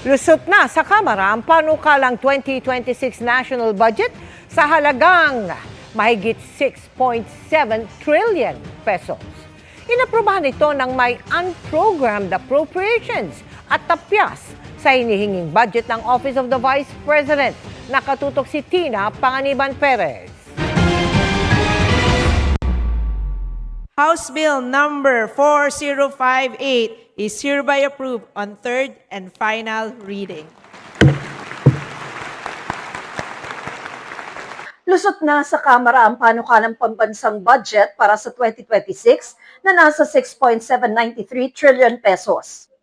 Lusot na sa Kamara ang panukalang 2026 national budget sa halagang mahigit 6.7 trillion pesos. Inaprubahan ito ng may unprogrammed appropriations at tapyas sa hinihinging budget ng Office of the Vice President. Nakatutok si Tina Panganiban Perez. House Bill number 4058 is hereby approved on third and final reading. Lusot na sa Kamara ang panukalang pambansang budget para sa 2026 na nasa 6.793 trillion pesos.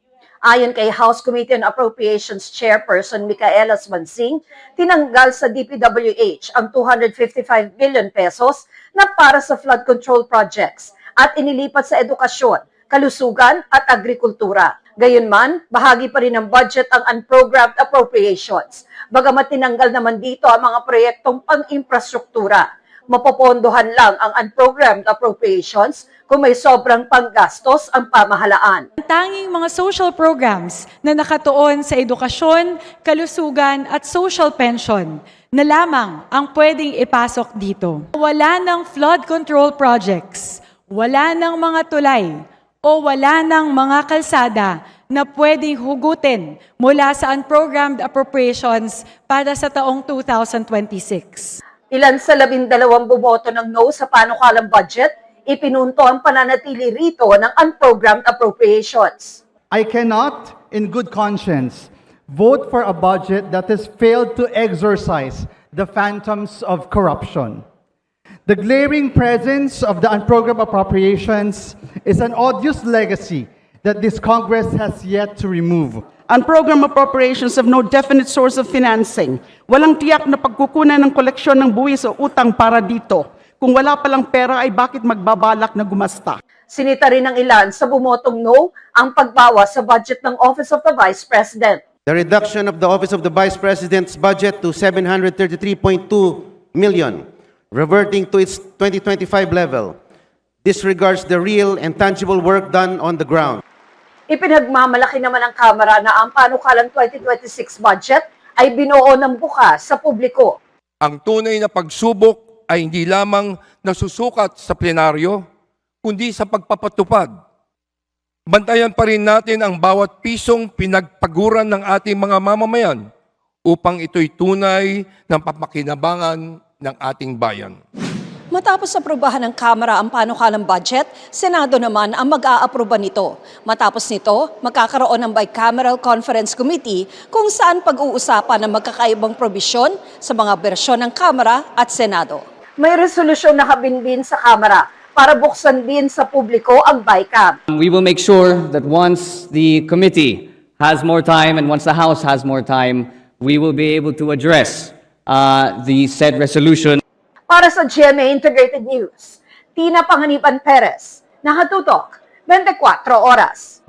Ayon kay House Committee on Appropriations Chairperson Micaela Swansing, tinanggal sa DPWH ang 255 billion pesos na para sa flood control projects at inilipat sa edukasyon, kalusugan at agrikultura. Gayunman, bahagi pa rin ng budget ang unprogrammed appropriations. Bagamat tinanggal naman dito ang mga proyektong pang-infrastruktura. Mapopondohan lang ang unprogrammed appropriations kung may sobrang panggastos ang pamahalaan. Tanging mga social programs na nakatuon sa edukasyon, kalusugan at social pension na lamang ang pwedeng ipasok dito. Wala ng flood control projects, wala ng mga tulay, o wala ng mga kalsada na pwedeng hugutin mula sa unprogrammed appropriations para sa taong 2026. Ilan sa 12 bumoto ng no sa panukalang budget, ipinunto ang pananatili rito ng unprogrammed appropriations. I cannot, in good conscience, vote for a budget that has failed to exorcise the phantoms of corruption. The glaring presence of the unprogrammed appropriations is an odious legacy that this Congress has yet to remove. Unprogrammed appropriations have no definite source of financing. Walang tiyak na pagkukunan ng koleksyon ng buwis o utang para dito. Kung wala palang pera ay bakit magbabalak na gumasta? Sinita rin ng ilan sa bumotong no ang pagbawas sa budget ng Office of the Vice President. The reduction of the Office of the Vice President's budget to 733.2 million, reverting to its 2025 level, disregards the real and tangible work done on the ground. Ipinagmamalaki naman ng Kamara na ang panukalang 2026 budget ay binuo ng bukas sa publiko. Ang tunay na pagsubok ay hindi lamang nasusukat sa plenaryo, kundi sa pagpapatupad. Bantayan pa rin natin ang bawat pisong pinagpaguran ng ating mga mamamayan upang ito'y tunay ng papakinabangan ng ating bayan. Matapos aprubahan ng Kamara ang panukalang budget, Senado naman ang mag-aaproba nito. Matapos nito, magkakaroon ng Bicameral Conference Committee kung saan pag-uusapan ang magkakaibang probisyon sa mga bersyon ng Kamara at Senado. May resolusyon na kabinbin sa Kamara para buksan din sa publiko ang BICAM. We will make sure that once the committee has more time and once the House has more time, we will be able to address the said resolution. Para sa GMA Integrated News, Tina Panganiban Perez, nakatutok, 24 oras.